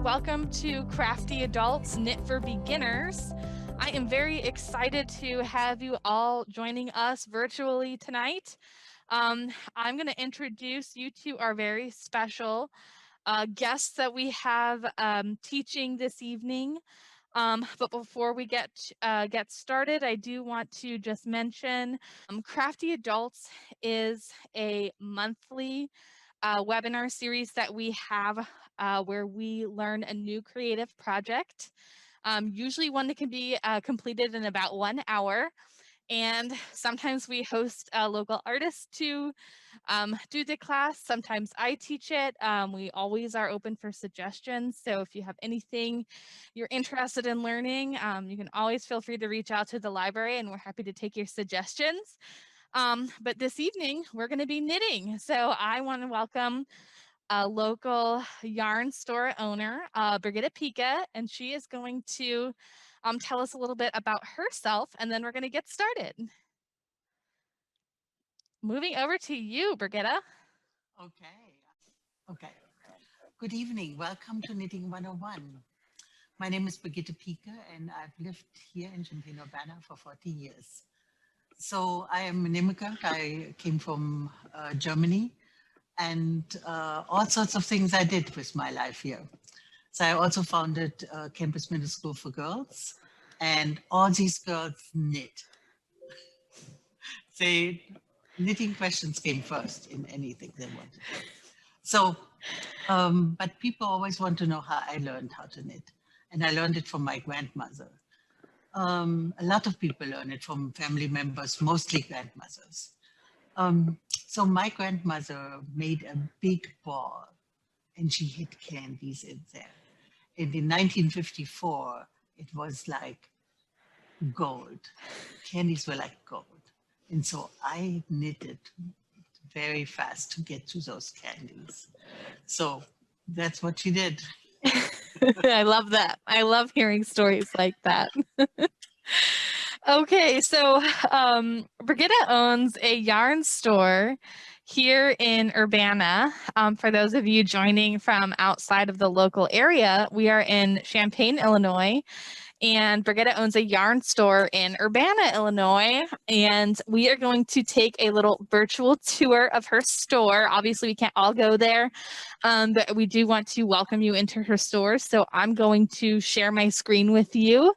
Welcome to Crafty Adults Knit for Beginners. I am very excited to have you all joining us virtually tonight. I'm going to introduce you to our very special guests that we have teaching this evening. But before we get started, I do want to just mention Crafty Adults is a monthly webinar series that we have where we learn a new creative project, usually one that can be completed in about 1 hour. And sometimes we host local artists to do the class. Sometimes I teach it. We always are open for suggestions. So if you have anything you're interested in learning, you can always feel free to reach out to the library and we're happy to take your suggestions. But this evening, we're going to be knitting. So I want to welcome a local yarn store owner, Brigitte Pika, and she is going to tell us a little bit about herself, and then we're going to get started. Moving over to you, Brigitte. Okay. Good evening. Welcome to Knitting 101. My name is Brigitte Pika, and I've lived here in Champaign, Urbana for 40 years. So I am an immigrant. I came from Germany, and all sorts of things I did with my life here. So I also founded Campus Middle School for Girls, and all these girls knit. Knitting questions came first in anything they wanted. So, but people always want to know how I learned how to knit, and I learned it from my grandmother. A lot of people learn it from family members, mostly grandmothers. So my grandmother made a big ball and she hid candies in there. And in 1954, it was like gold. Candies were like gold. And so I knitted very fast to get to those candies. So that's what she did. I love that. I love hearing stories like that. Okay, so Brigitte owns a yarn store here in Urbana. For those of you joining from outside of the local area, we are in Champaign, Illinois, and Brigitte owns a yarn store in Urbana, Illinois, and we are going to take a little virtual tour of her store. Obviously, we can't all go there, but we do want to welcome you into her store. So I'm going to share my screen with you,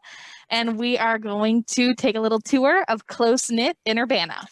and we are going to take a little tour of Close Knit in Urbana.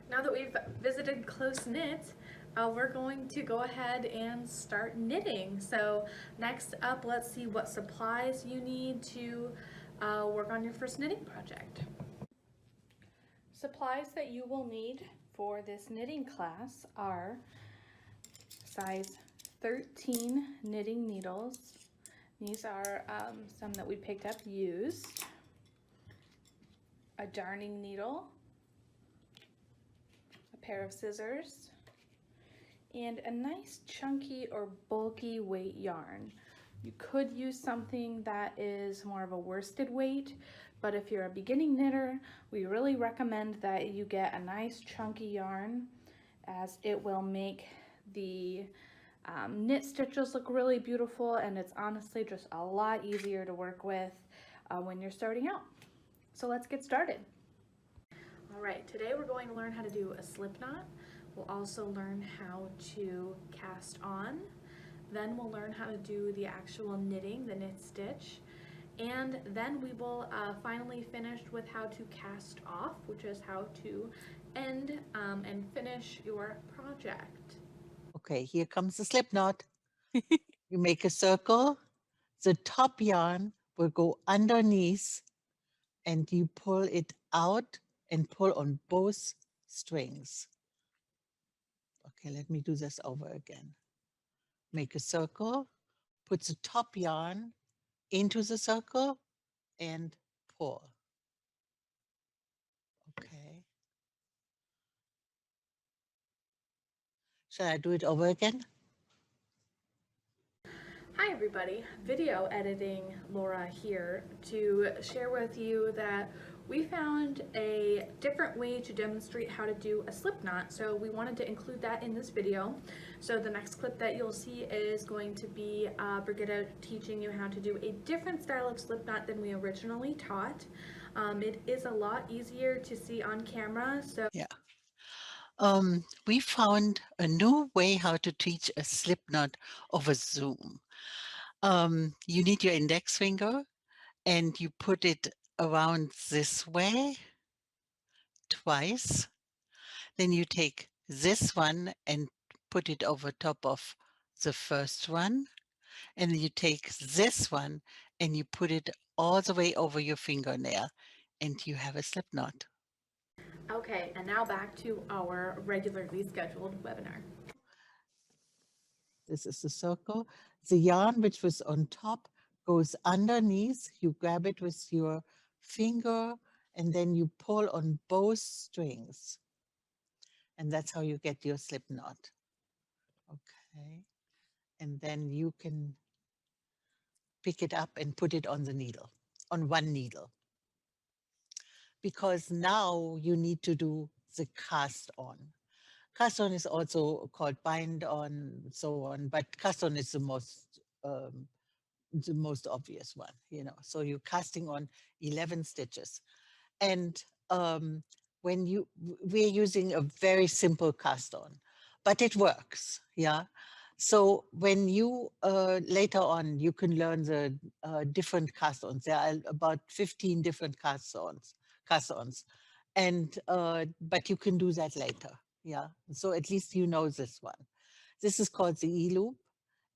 Now that we've visited close knit, we're going to go ahead and start knitting. So next up, let's see what supplies you need to work on your first knitting project. Supplies that you will need for this knitting class are size 13 knitting needles. These are some that we picked up used. A darning needle, a pair of scissors, and a nice chunky or bulky weight yarn. You could use something that is more of a worsted weight, but if you're a beginning knitter, we really recommend that you get a nice chunky yarn, as it will make the knit stitches look really beautiful, and it's honestly just a lot easier to work with when you're starting out. So let's get started. All right, today we're going to learn how to do a slip knot. We'll also learn how to cast on. Then we'll learn how to do the actual knitting, the knit stitch. And then we will finally finish with how to cast off, which is how to end and finish your project. Okay, here comes the slip knot. You make a circle. The top yarn will go underneath and you pull it out and pull on both strings. Okay, let me do this over again. Make a circle, put the top yarn into the circle and pull. Okay. Shall I do it over again? Hi everybody, video editing Laura here to share with you that we found a different way to demonstrate how to do a slip knot, so we wanted to include that in this video. So the next clip that you'll see is going to be Brigitte teaching you how to do a different style of slip knot than we originally taught. It is a lot easier to see on camera, so Yeah. We found a new way how to teach a slip knot over Zoom. You need your index finger and you put it around this way twice. Then you take this one and put it over top of the first one. And then you take this one and you put it all the way over your fingernail and you have a slip knot. okay, and now back to our regularly scheduled webinar. This is the circle. The yarn which was on top goes underneath. You grab it with your finger and then you pull on both strings. And that's how you get your slip knot. Okay. And then you can pick it up and put it on the needle, on one needle. Because now you need to do the cast on. Cast on is also called bind on, so on, but cast on is the most obvious one, you know. So you're casting on 11 stitches. And when we're using a very simple cast on, but it works, yeah. So when you later on, you can learn the different cast-ons. There are about 15 different cast-ons, and but you can do that later, yeah. So at least you know this one. This is called the E-loop,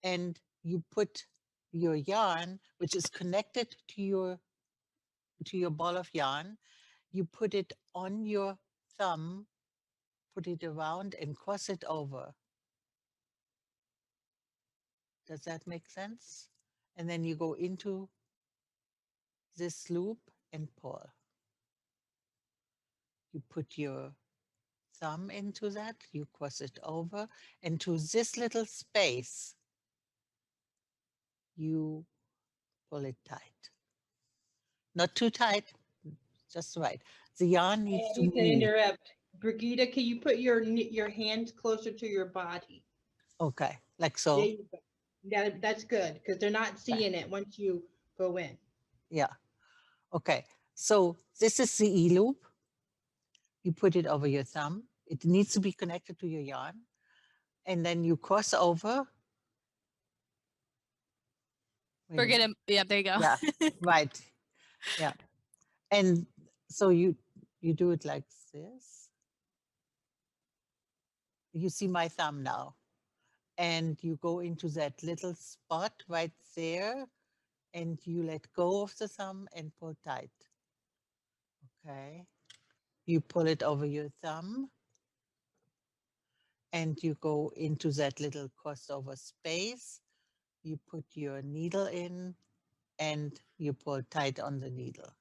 and you put your yarn, which is connected to your ball of yarn. You put it on your thumb, put it around, and cross it over. Does that make sense? And then you go into this loop and pull. You put your thumb into that, you cross it over, and to this little space, you pull it tight. Not too tight, just right. The yarn I needs to need to move. interrupt. Brigitte, can you put your hands closer to your body? Okay, like There so. you go. That's good because they're not Okay. seeing it once you go in. Yeah. Okay. So this is the E loop. You put it over your thumb. It needs to be connected to your yarn. And then you cross over. Wait a Forget minute. him. Yeah, there you go. Yeah, right. Yeah. And so you do it like this. You see my thumb now. And you go into that little spot right there and you let go of the thumb and pull tight. Okay. You pull it over your thumb and you go into that little crossover space. You put your needle in and you pull tight on the needle.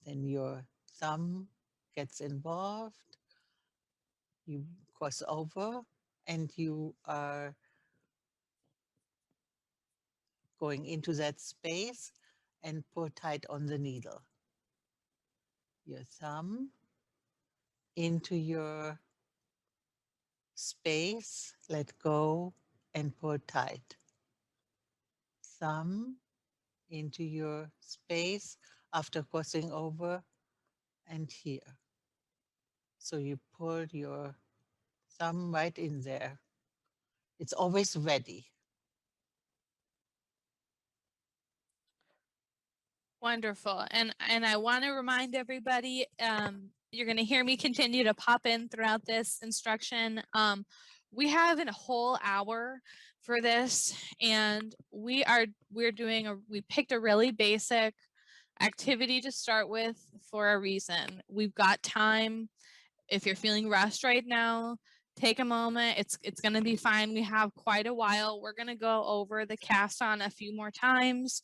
Then your thumb gets involved. You cross over and you are going into that space and pull tight on the needle. Your thumb into your space, let go and pull tight. Thumb into your space after crossing over and here. So you pull your thumb right in there. It's always ready. Wonderful. And I want to remind everybody, you're going to hear me continue to pop in throughout this instruction. We have a whole hour for this, and we picked a really basic activity to start with for a reason. We've got time. If you're feeling rushed right now, take a moment. It's going to be fine. We have quite a while. We're going to go over the cast on a few more times.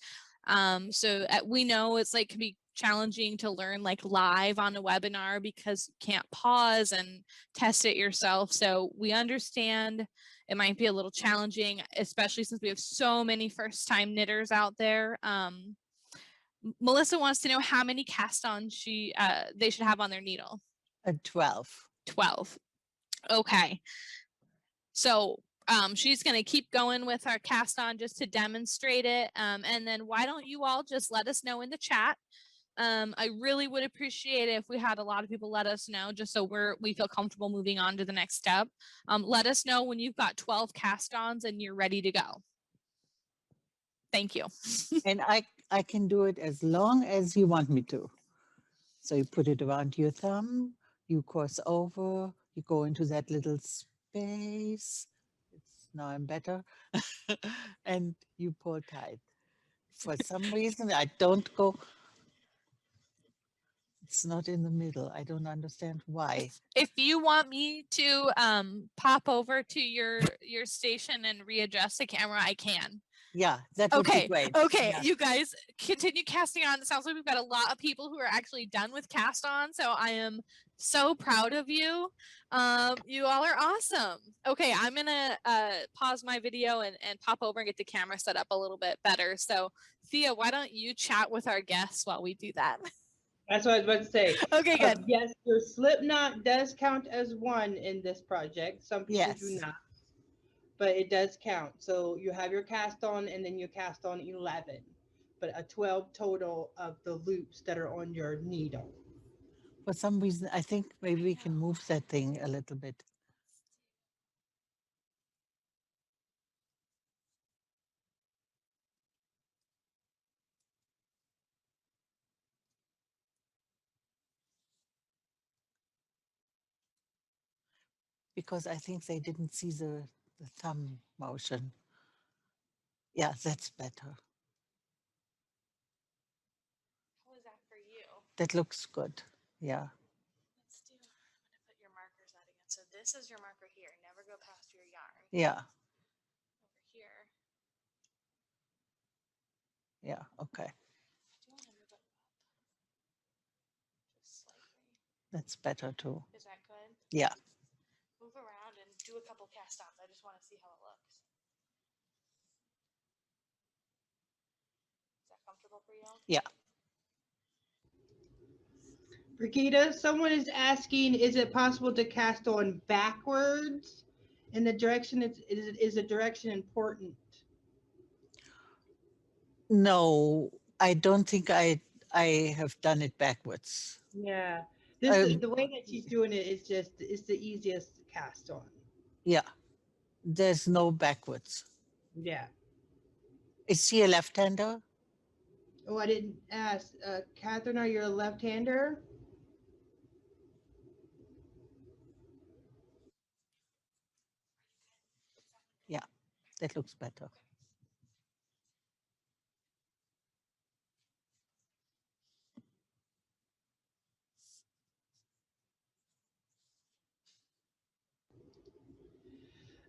We know it's like can be challenging to learn like live on a webinar because you can't pause and test it yourself. So we understand it might be a little challenging, especially since we have so many first-time knitters out there. Melissa wants to know how many cast-ons they should have on their needle. 12. 12. Okay. So she's going to keep going with our cast on just to demonstrate it. And then why don't you all just let us know in the chat. I really would appreciate it if we had a lot of people let us know just so we feel comfortable moving on to the next step. Let us know when you've got 12 cast-ons and you're ready to go. Thank you. And I can do it as long as you want me to. So you put it around your thumb, you cross over, you go into that little space. Now I'm better. And you pull tight. For some reason, I don't go. It's not in the middle. I don't understand why. If you want me to pop over to your station and readjust the camera, I can. Yeah, that would be great. Okay, Yeah. you guys continue casting on. It sounds like we've got a lot of people who are actually done with cast on, so I am so proud of you. You all are awesome. Okay, I'm gonna pause my video and pop over and get the camera set up a little bit better. So Thea, why don't you chat with our guests while we do that? That's what I was about to say. Okay, good. Yes, your slip knot does count as one in this project. Some people do Yes. not, but it does count. So you have your cast on and then you cast on 11, but a 12 total of the loops that are on your needle. For some reason, I think maybe we can move that thing a little bit. Because I think they didn't see the thumb motion. Yeah, that's better. How is that for you? That looks good. Yeah. Let's do, I'm gonna put your markers out again. So this is your marker here. Never go past your yarn. Yeah. Over here. Yeah. Okay. I do want to move it up just slightly. That's better too. Is that good? Yeah. Move around and do a couple cast offs. I just want to see how it looks. Is that comfortable for you? Yeah. Brigida, someone is asking, is it possible to cast on backwards in the direction? Is the direction important? No, I don't think I have done it backwards. Yeah, the way that she's doing it is just it's the easiest cast on. Yeah. There's no backwards. Yeah. Is she a left-hander? Oh, I didn't ask. Catherine, are you a left-hander? that looks better.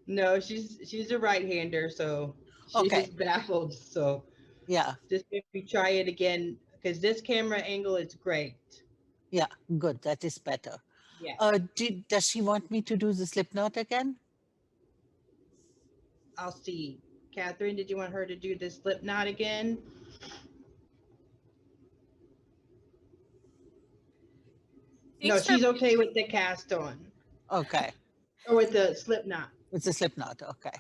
No, she's a right-hander, so she's Okay, just baffled. So yeah, just maybe try it again because this camera angle is great. yeah, good, that is better. Yes. Does she want me to do the slip knot again? I'll see. Catherine, did you want her to do the slip knot again? No, Thanks for she's okay with the cast on Okay, or with the slip knot. it's a slip knot, okay.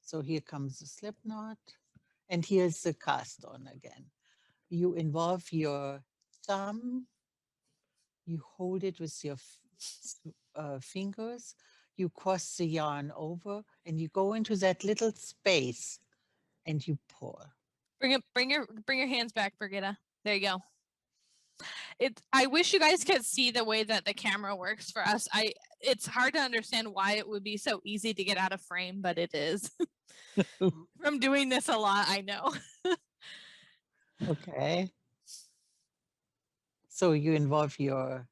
So here comes the slip knot, and here's the cast on again. You involve your thumb, you hold it with your fingers, you cross the yarn over, and you go into that little space and you pull. bring your hands back, Brigitta. There you go. I wish you guys could see the way that the camera works for us. It's hard to understand why it would be so easy to get out of frame, but it is. From doing this a lot, I know. Okay. So you involve your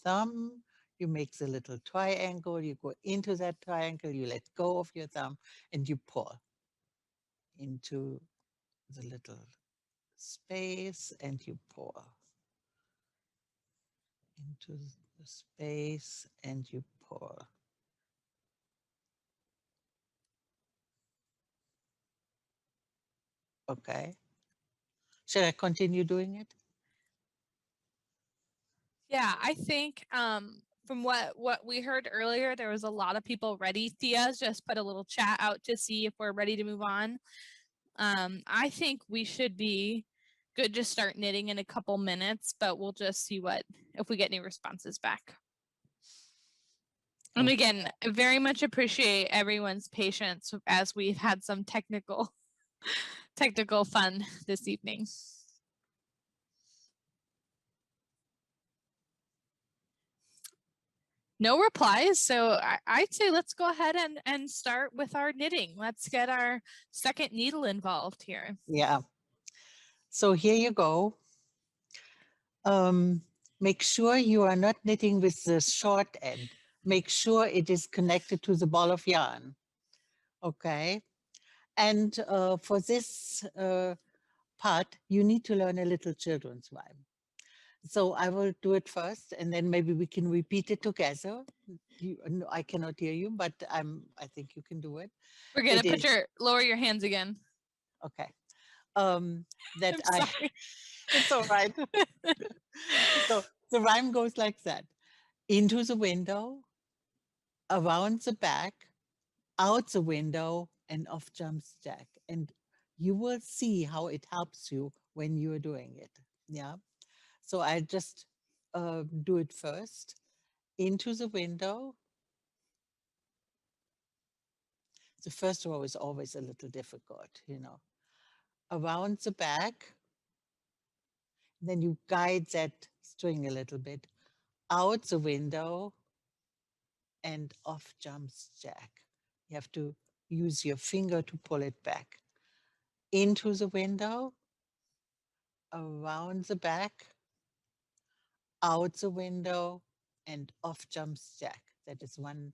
thumb, you make the little triangle, you go into that triangle, you let go of your thumb, and you pull into the little space, and you pull into the space, and you pull. Okay. Should I continue doing it? Yeah, I think from what we heard earlier, there was a lot of people ready. Thea just put a little chat out to see if we're ready to move on. I think we should be good to start knitting in a couple minutes, but we'll just see if we get any responses back. And again, I very much appreciate everyone's patience as we've had some technical fun this evening. No replies, so I'd say let's go ahead and start with our knitting. Let's get our second needle involved here. Yeah. So here you go. Make sure you are not knitting with the short end. Make sure it is connected to the ball of yarn. Okay. And for this part, you need to learn a little children's rhyme. So I will do it first, and then maybe we can repeat it together. No, I cannot hear you, but I think you can do it. We're gonna It is lower your hands again. okay. That I'm sorry. it's all right. So the rhyme goes like that: into the window, around the back, out the window, and off jumps Jack. And you will see how it helps you when you're doing it. Yeah. So I just do it first. Into the window. The first row is always a little difficult, you know. Around the back, then you guide that string a little bit. Out the window, and off jumps Jack. You have to use your finger to pull it back. Into the window, around the back, out the window, and off jumps Jack. That is one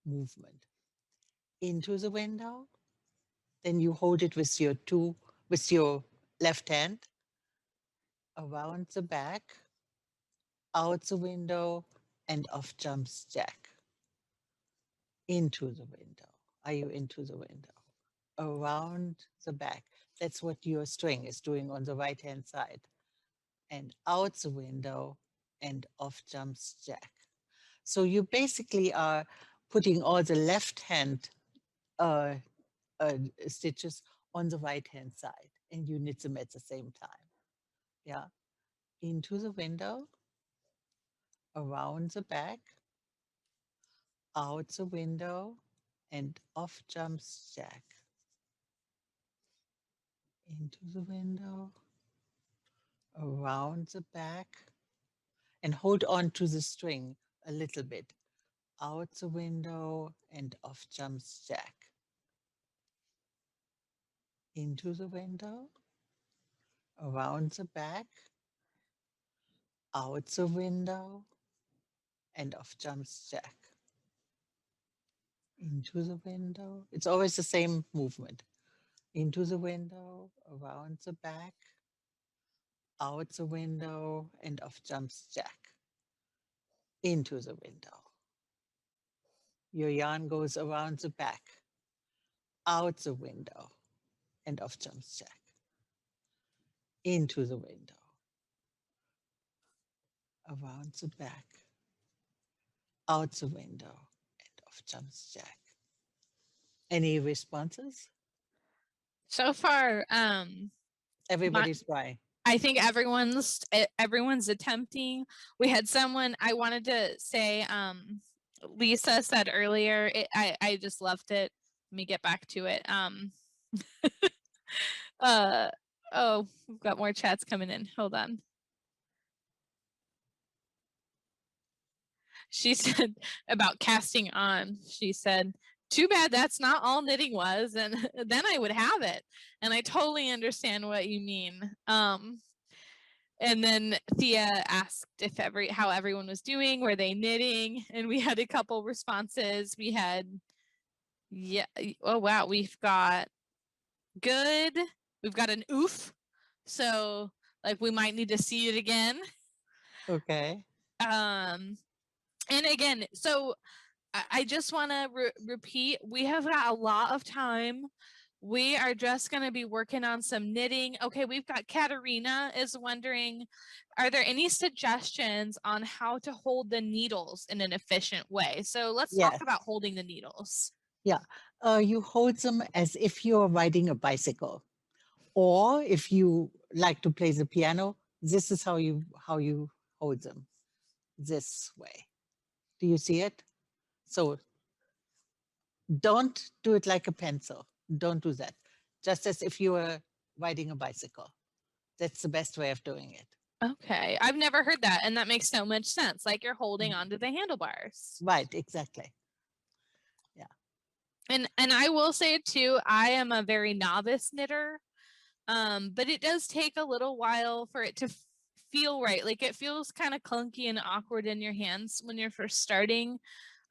movement. Into the window, then you hold it with your left hand, around the back, out the window, and off jumps Jack. Into the window. Are you into the window? Around the back. That's what your string is doing on the right hand side. And out the window, and off jumps Jack. So you basically are putting all the left hand uh, stitches on the right hand side, and you knit them at the same time. Yeah. Into the window, around the back, out the window, and off jumps Jack. Into the window, around the back, and hold on to the string a little bit. Out the window, and off jumps Jack. into the window, around the back, out the window, and off jumps Jack. Into the window. It's always the same movement. Into the window, around the back, out the window, and off jumps Jack. Into the window. Your yarn goes around the back, out the window, and off jumps Jack. Into the window, around the back, out the window, and off jumps Jack. Any responses? So far, Everybody's trying. I think everyone's attempting. We had someone I wanted to say. Lisa said earlier. I just loved it. Let me get back to it. Oh, we've got more chats coming in. Hold on. She said about casting on. She said, "Too bad that's not all knitting was, and then I would have it." And I totally understand what you mean. And then Thea asked if how everyone was doing. Were they knitting? And we had a couple responses. We had, yeah. Oh wow, we've got good. We've got an oof. So like we might need to see it again. Okay. And again, so I just want to repeat, we have got a lot of time. We are just going to be working on some knitting. Okay, we've got Katerina is wondering, are there any suggestions on how to hold the needles in an efficient way? So let's Yes. talk about holding the needles. Yeah. You hold them as if you're riding a bicycle. Or if you like to play the piano, this is how you hold them. This way. Do you see it? So don't do it like a pencil. Don't do that. Just as if you were riding a bicycle. That's the best way of doing it. Okay, I've never heard that, and that makes so much sense. Like you're holding onto the handlebars. Right, exactly. Yeah. And I will say too, I am a very novice knitter, but it does take a little while for it to feel right. Like it feels kind of clunky and awkward in your hands when you're first starting.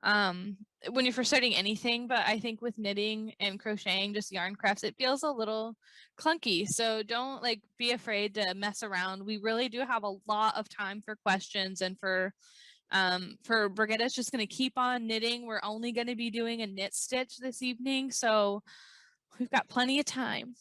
When you're first starting anything, but I think with knitting and crocheting, just yarn crafts, it feels a little clunky. So don't like be afraid to mess around. We really do have a lot of time for questions, and for Brigitta's just going to keep on knitting. We're only going to be doing a knit stitch this evening, so we've got plenty of time.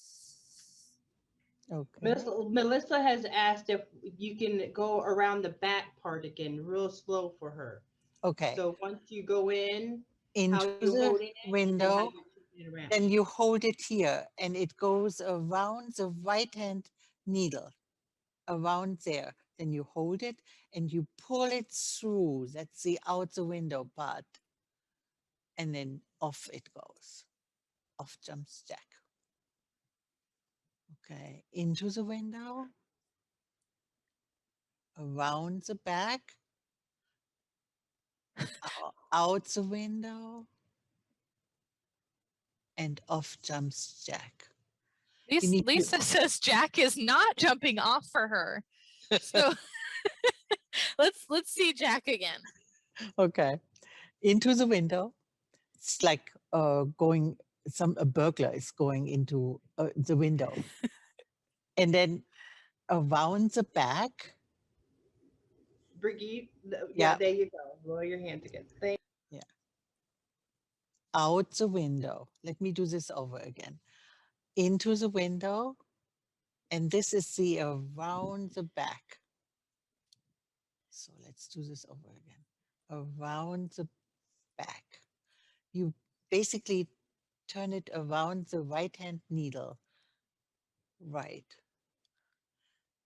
Okay. Melissa has asked if you can go around the back part again, real slow for her. Okay. So once you go in, Into how you the holding it, and then how window, you taking it around. then you hold it here and it goes around the right hand needle, around there. Then you hold it and you pull it through. That's the out the window part. And then off it goes. Off jumps Jack. Okay, into the window, around the back, out the window, and off jumps Jack. Lisa says Jack is not jumping off for her. So let's see Jack again. Okay, into the window. It's like going. A burglar is going into the window, and then around the back. Brigitte, Yeah. there you go. Roll your hands again. Yeah. Out the window. Let me do this over again. Into the window, and this is the around the back. So let's do this over again. Around the back. You basically turn it around the right hand needle. Right.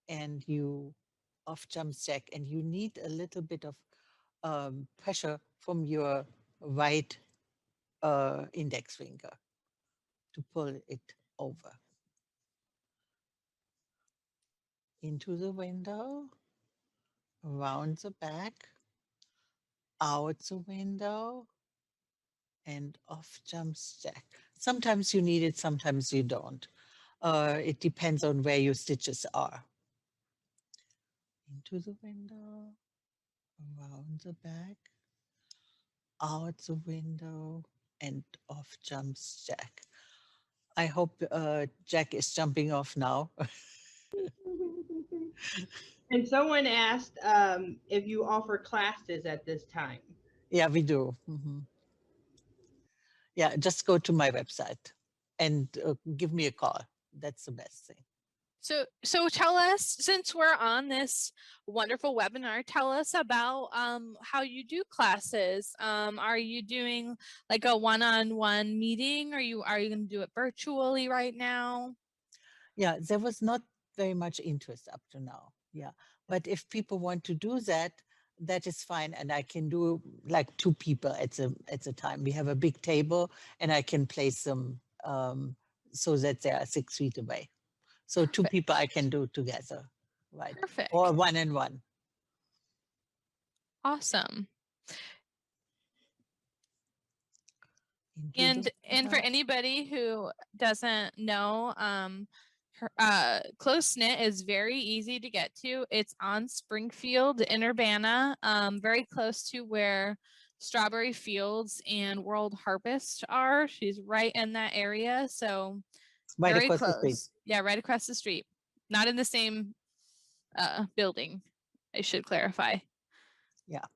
And you off jumps Jack, and you need a little bit of pressure from your right index finger to pull it over. Into the window, around the back, out the window, and off jumps Jack. Sometimes you need it, sometimes you don't. It depends on where your stitches are. Into the window, around the back, out the window, and off jumps Jack. I hope Jack is jumping off now. And someone asked if you offer classes at this time. Yeah, we do. Yeah, just go to my website and give me a call. That's the best thing. So tell us, since we're on this wonderful webinar, tell us about how you do classes. Are you doing like a one-on-one meeting? Are you going to do it virtually right now? Yeah, there was not very much interest up to now. Yeah, but if people want to do that, that is fine, and I can do like 2 people at a time. We have a big table, and I can place them so that they are 6 feet away. So 2 people I can do together, right? Perfect. Or 1-on-1. Awesome. Into And for the- anybody who doesn't know, Close Knit is very easy to get to. It's on Springfield in Urbana, very close to where Strawberry Fields and World Harvest are. She's right in that area, so right very across the street. close. Yeah, right across the street. Not in the same building, I should clarify. Yeah.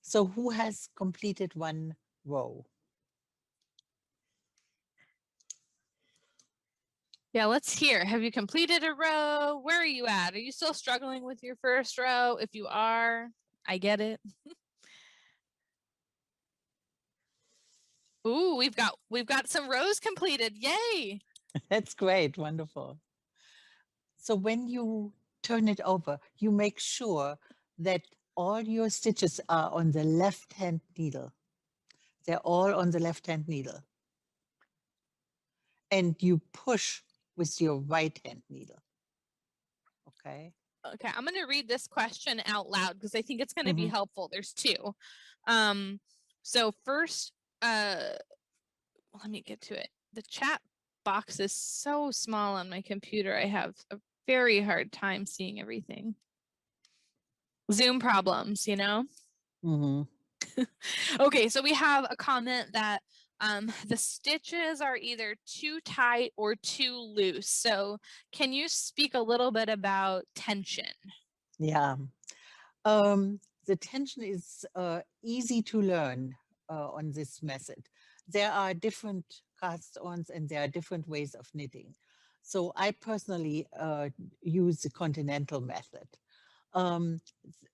So who has completed 1 row? Yeah, let's hear. Have you completed a row? Where are you at? Are you still struggling with your first row? If you are, I get it. Ooh, we've got some rows completed. Yay! That's great, wonderful. So when you turn it over, you make sure that all your stitches are on the left-hand needle. They're all on the left-hand needle. And you push with your right-hand needle. Okay. Okay, I'm going to read this question out loud because I think it's going to be Mhm. helpful. There's 2. So first, let me get to it. The chat box is so small on my computer. I have a very hard time seeing everything. Zoom problems, you know? Mhm. Okay, so we have a comment that the stitches are either too tight or too loose. So can you speak a little bit about tension? Yeah. The tension is easy to learn on this method. There are different cast-ons and there are different ways of knitting. So I personally use the continental method.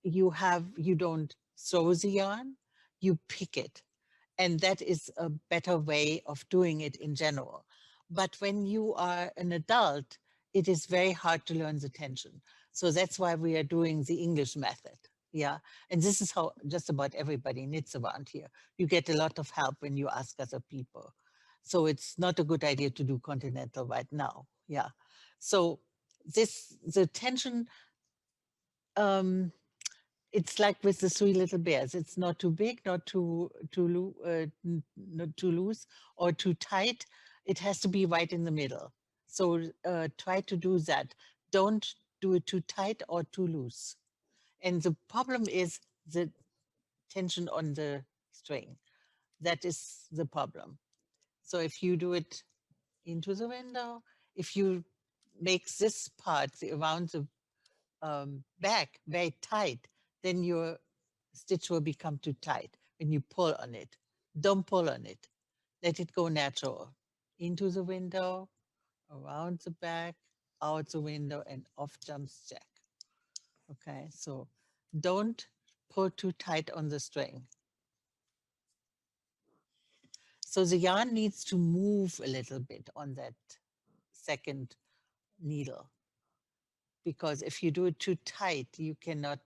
You don't sew the yarn, you pick it. And that is a better way of doing it in general. But when you are an adult, it is very hard to learn the tension. So that's why we are doing the English method. Yeah. And this is how just about everybody knits around here. You get a lot of help when you ask other people. So it's not a good idea to do continental right now. Yeah. So the tension, it's like with the 3 little bears. It's not too big, not not too loose or too tight. It has to be right in the middle. So try to do that. Don't do it too tight or too loose. And the problem is the tension on the string. That is the problem. So if you do it into the window, if you make this part around the back very tight, then your stitch will become too tight when you pull on it. Don't pull on it. Let it go natural. Into the window, around the back, out the window, and off jumps Jack. Okay, so don't pull too tight on the string. So the yarn needs to move a little bit on that second needle, because if you do it too tight, you cannot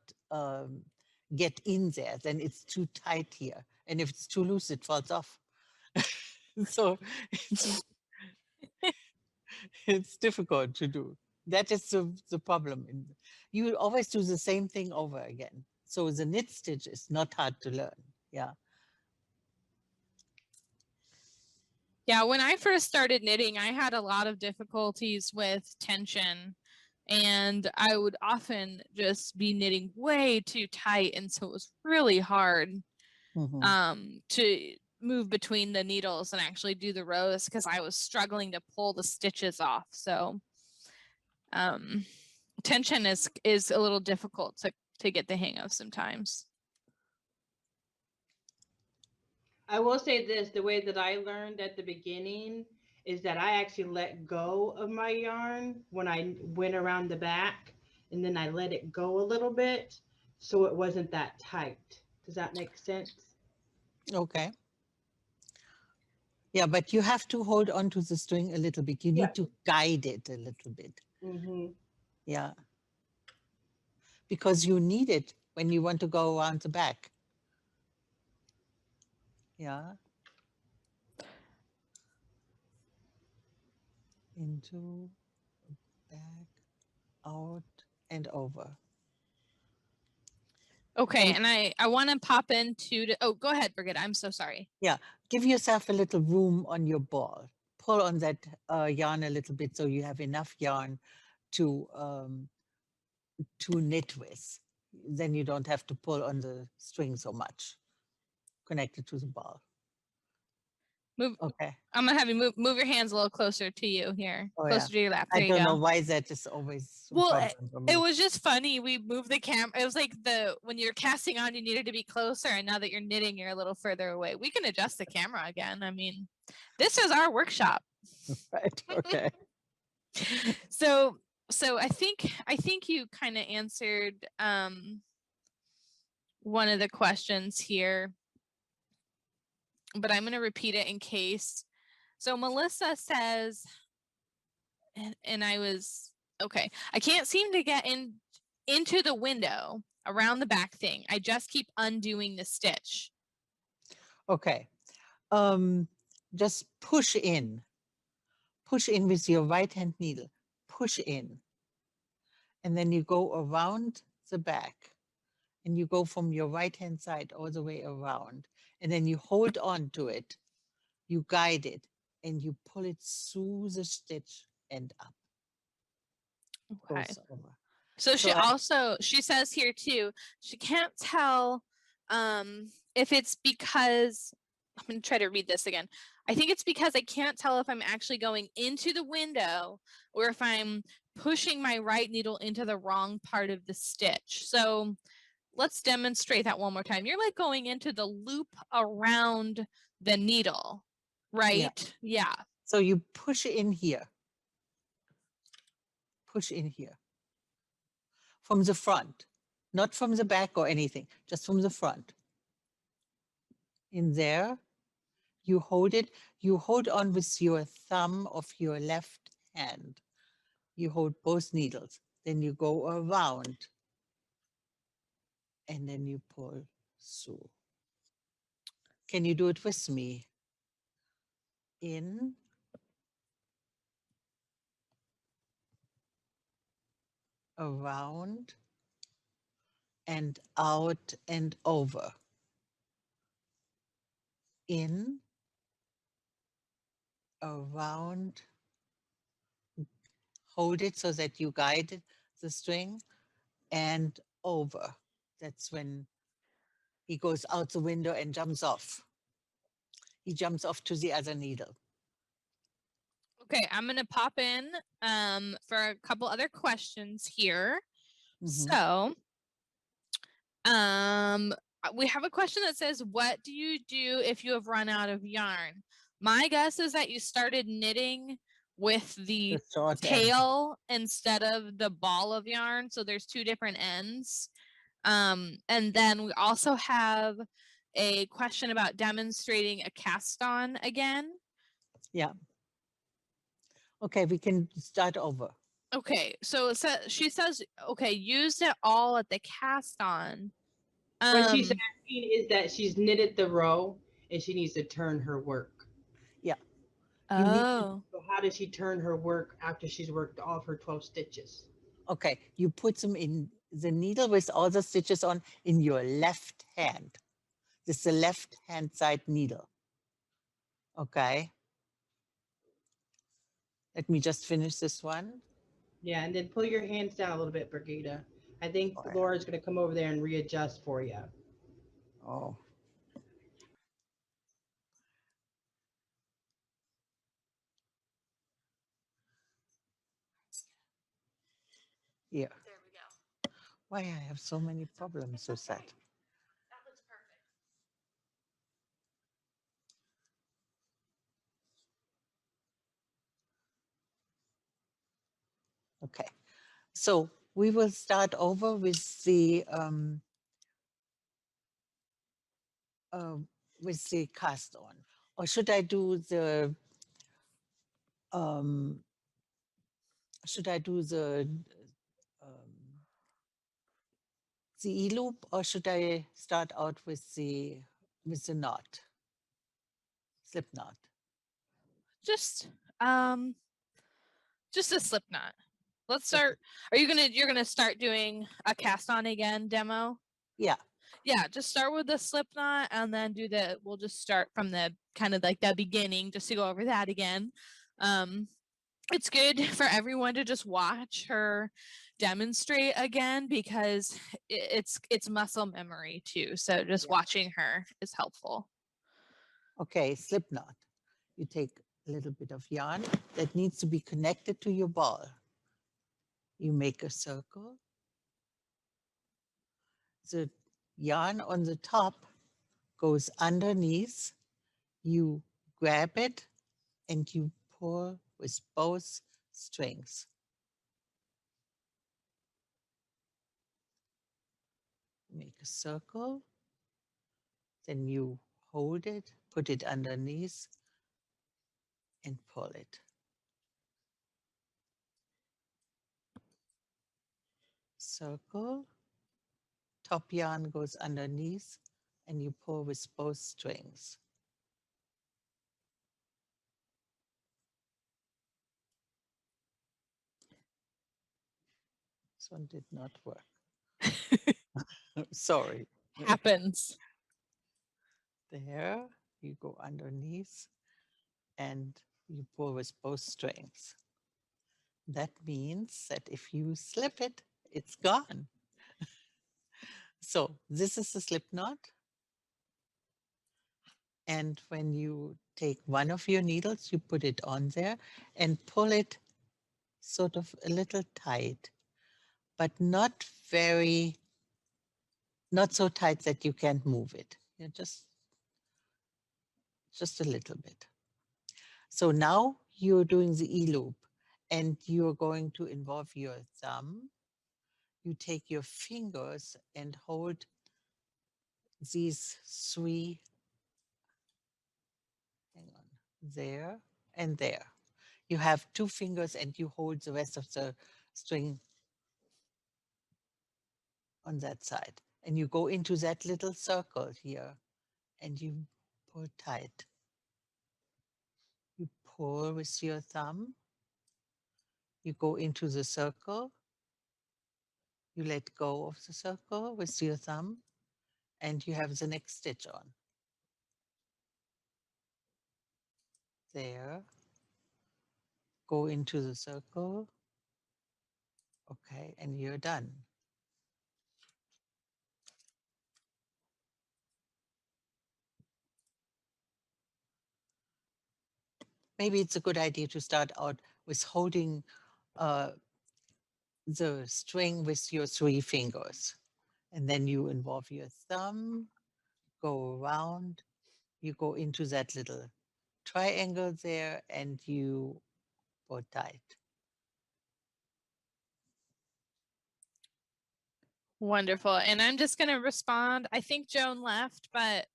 get in there. Then it's too tight here. And if it's too loose, it falls off. So it's difficult to do. That is the problem. You always do the same thing over again. So the knit stitch is not hard to learn. Yeah. Yeah, when I first started knitting, I had a lot of difficulties with tension, and I would often just be knitting way too tight, and so it was really hard to move between the needles and actually do the rows because I was struggling to pull the stitches off. So tension is a little difficult to get the hang of sometimes. I will say this, the way that I learned at the beginning is that I actually let go of my yarn when I went around the back, and then I let it go a little bit so it wasn't that tight. Does that make sense? Okay. Yeah, but you have to hold on to the string a little bit. You Yeah. need to guide it a little bit. Mm-hmm. Yeah. Because you need it when you want to go around the back. Yeah. Into, back, out, and over. Okay, And and I want to pop into oh, go ahead, Brigitte. I'm so sorry. yeah, give yourself a little room on your ball. Pull on that yarn a little bit so you have enough yarn to knit with. Then you don't have to pull on the string so much. Connect it to the ball. Move. Okay. I'm gonna have you move your hands a little closer to you here, Oh, closer yeah. to your lap. I There you don't know go. why that is always a Well, problem for me. it was just funny. We moved the camera. It was like when you're casting on, you needed to be closer, and now that you're knitting, you're a little further away. We can adjust the camera again. I mean, this is our workshop. Right. Okay. So I think you kind of answered one of the questions here, but I'm going to repeat it in case. So Melissa says, and I was okay. I can't seem to get into the window around the back thing. I just keep undoing the stitch. Okay. Just push in with your right hand needle, push in. And then you go around the back and you go from your right hand side all the way around. And then you hold on to it, you guide it, and you pull it through the stitch and up. Okay. Goes over. So she says here too, she can't tell if it's because I'm going to try to read this again. I think it's because I can't tell if I'm actually going into the window or if I'm pushing my right needle into the wrong part of the stitch. So let's demonstrate that one more time. You're like going into the loop around the needle, right? Yeah. So you push in here. Push in here. From the front, not from the back or anything, just from the front. In there, you hold it, you hold on with your thumb of your left hand. You hold both needles, then you go around and then you pull through. Can you do it with me? In, around, and out and over. In, around, hold it so that you guide the string, and over. That's when he goes out the window and jumps off. He jumps off to the other needle. Okay, I'm going to pop in for a couple other questions here. So, we have a question that says, what do you do if you have run out of yarn? My guess is that you started knitting with the tail instead of the ball of yarn. So there's two different ends. And then we also have a question about demonstrating a cast on again. Yeah. Okay, we can start over. Okay, so she says, okay, used it all at the cast on. What she's asking is that she's knitted the row and she needs to turn her work. Yeah. Oh. So how does she turn her work after she's worked all of her 12 stitches? Okay, you put them in the needle with all the stitches on in your left hand. This is the left hand side needle. Okay. Let me just finish this one. Yeah, and then pull your hands down a little bit, Brigida. I think Oh, yeah. Laura's going to come over there and readjust for you. Oh. Yeah. There we go. Why I have so many problems with that. That looks perfect. Okay. So we will start over uh, with the cast on, or should I do um, um, the e-loop, or should I start out with the knot, slip knot? Just just a slip knot. Let's Just- start. You're gonna start doing a cast on again demo? Yeah. Yeah, just start with the slip knot and then we'll just start from the kind of like the beginning just to go over that again. It's good for everyone to just watch her demonstrate again because it's muscle memory too. So just Yeah. watching her is helpful. Okay, slip knot. You take a little bit of yarn that needs to be connected to your ball. You make a circle. The yarn on the top goes underneath. You grab it and you pull with both strings. Make a circle. Then you hold it, put it underneath, and pull it. Circle. Top yarn goes underneath, and you pull with both strings. This one did not work. Sorry. Happens. There, you go underneath and you pull with both strings. That means that if you slip it, it's gone. So this is the slip knot. And when you take one of your needles, you put it on there and pull it sort of a little tight, but not so tight that you can't move it. Just a little bit. So now you're doing the E-loop and you're going to involve your thumb. You take your fingers and hold these three, hang on, there and there. You have two fingers and you hold the rest of the string on that side. And you go into that little circle here and you pull tight. You pull with your thumb. You go into the circle. You let go of the circle with your thumb and you have the next stitch on. There. Go into the circle. Okay, and you're done. Maybe it's a good idea to start out with holding the string with your three fingers. And then you involve your thumb, go around, you go into that little triangle there and you pull tight. Wonderful. And I'm just going to respond. I think Joan left, but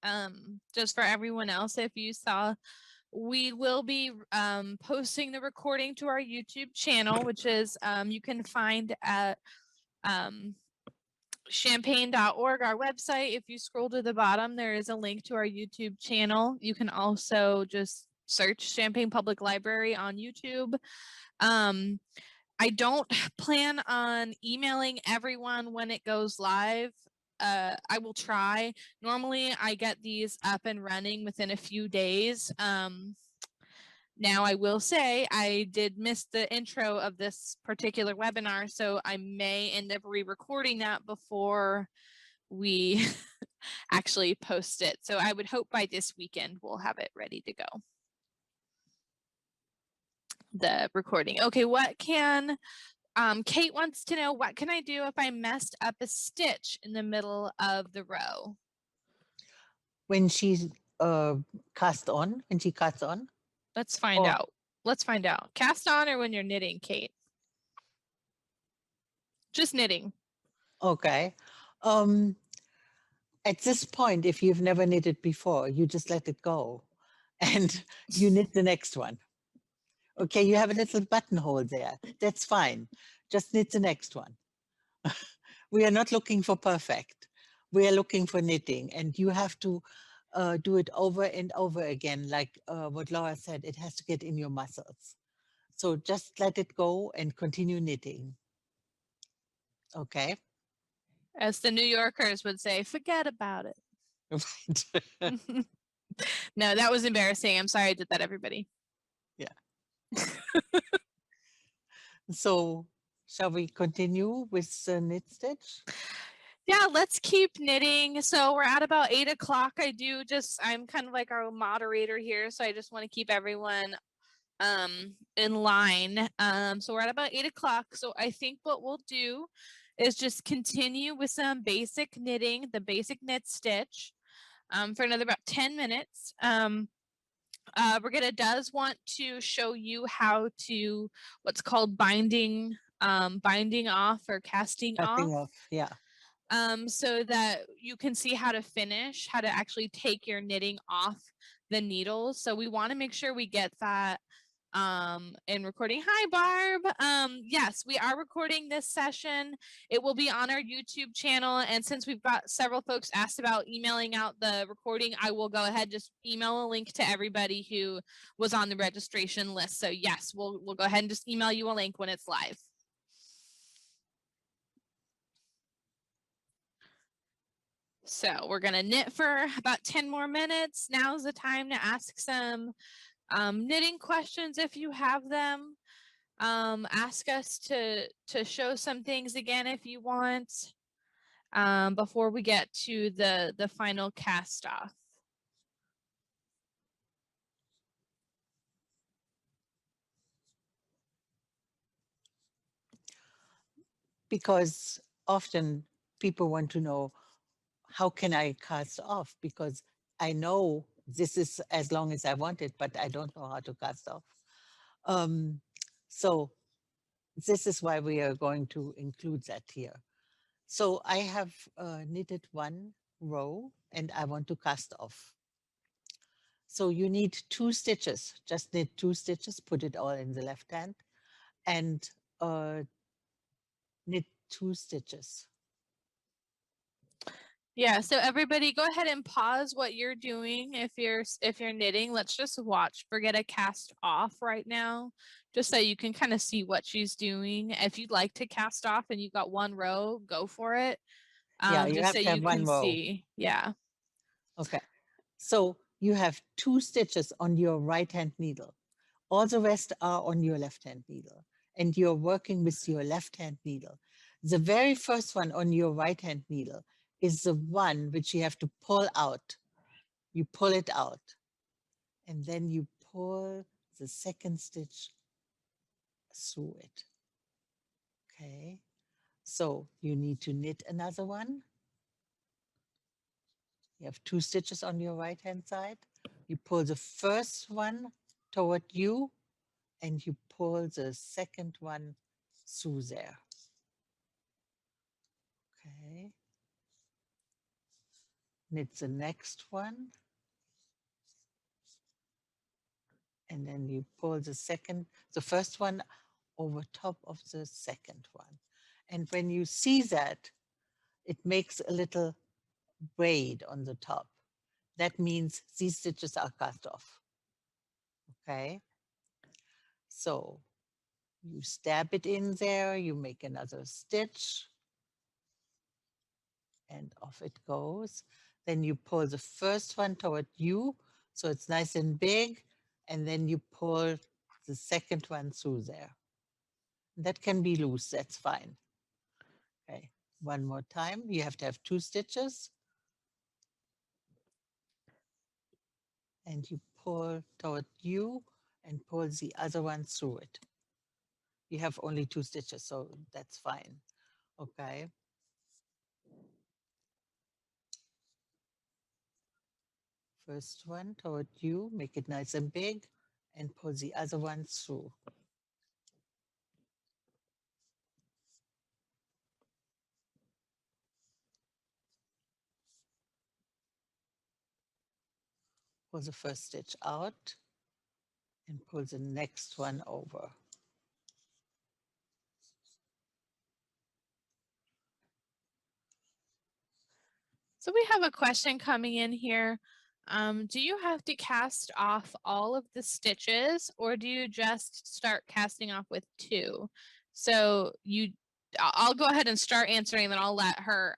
just for everyone else, if you saw, we will be posting the recording to our YouTube channel, which is you can find at champaign.org, our website. If you scroll to the bottom, there is a link to our YouTube channel. You can also just search Champaign Public Library on YouTube. I don't plan on emailing everyone when it goes live. I will try. Normally, I get these up and running within a few days. Now, I will say I did miss the intro of this particular webinar, so I may end up re-recording that before we actually post it. So I would hope by this weekend we'll have it ready to go. The recording. Okay, what can Kate wants to know, what can I do if I messed up a stitch in the middle of the row? When she's cast on, when she cuts on. Let's find out. Let's find out. Cast on or when you're knitting, Kate? Just knitting. Okay. At this point, if you've never knitted before, you just let it go and you knit the next one. Okay, you have a little buttonhole there. That's fine. Just knit the next one. We are not looking for perfect. We are looking for knitting, and you have to do it over and over again. Like what Laura said, it has to get in your muscles. So just let it go and continue knitting. Okay. As the New Yorkers would say, forget about it. Right. No, that was embarrassing. I'm sorry I did that, everybody. Yeah. So shall we continue with the knit stitch? Yeah, let's keep knitting. So we're at about 8 o'clock. I'm kind of like our moderator here, so I just want to keep everyone in line. So we're at about 8 o'clock. So I think what we'll do is just continue with some basic knitting, the basic knit stitch, for another about 10 minutes. Brigitte does want to show you how to what's called binding off or casting Cutting off. off, yeah. So that you can see how to finish, how to actually take your knitting off the needles. So we want to make sure we get that in recording. Hi, Barb. Yes, we are recording this session. It will be on our YouTube channel. And since we've got several folks asked about emailing out the recording, I will go ahead, just email a link to everybody who was on the registration list. So yes, we'll go ahead and just email you a link when it's live. So we're gonna knit for about 10 more minutes. Now's the time to ask some knitting questions if you have them. Ask us to show some things again if you want, before we get to the final cast off. Because often people want to know, how can I cast off? Because I know this is as long as I want it, but I don't know how to cast off. So this is why we are going to include that here. So I have knitted one row and I want to cast off. So you need 2 stitches, just knit 2 stitches, put it all in the left hand and knit 2 stitches. Yeah, so everybody go ahead and pause what you're doing if you're knitting. Let's just watch Brigitte cast off right now, just so you can kind of see what she's doing. If you'd like to cast off and you've got one row, go for it. Yeah, you Just have so to have you one can row. see. Yeah. Okay. So you have 2 stitches on your right hand needle. All the rest are on your left hand needle. And you're working with your left hand needle. The very first one on your right hand needle is the one which you have to pull out. You pull it out. And then you pull the second stitch through it. Okay. So you need to knit another one. You have 2 stitches on your right hand side. You pull the first one toward you and you pull the second one through there. Okay. Knit the next one. And then you pull the first one over top of the second one. And when you see that, it makes a little braid on the top. That means these stitches are cast off. Okay. So you stab it in there, you make another stitch, and off it goes. Then you pull the first one toward you, so it's nice and big, and then you pull the second one through there. That can be loose, that's fine. Okay, one more time. You have to have 2 stitches, and you pull toward you and pull the other one through it. You have only 2 stitches, so that's fine. Okay. First one toward you, make it nice and big, and pull the other one through. Pull the first stitch out and pull the next one over. So we have a question coming in here. Do you have to cast off all of the stitches, or do you just start casting off with 2? So I'll go ahead and start answering, then I'll let her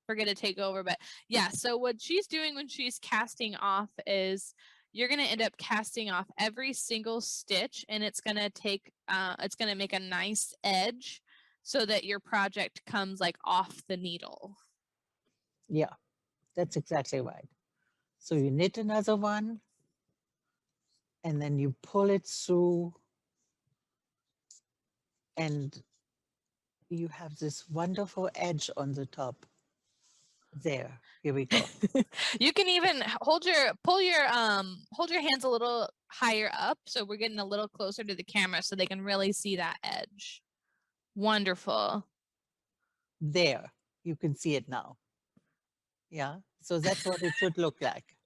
forget to take over. But yeah, so what she's doing when she's casting off is you're going to end up casting off every single stitch, and it's going to make a nice edge so that your project comes like off the needle. Yeah, that's exactly right. So you knit another one, and then you pull it through, and you have this wonderful edge on the top. There, here we go. You can even hold your hands a little higher up, so we're getting a little closer to the camera so they can really see that edge. Wonderful. There, you can see it now. Yeah, so that's what it should look like.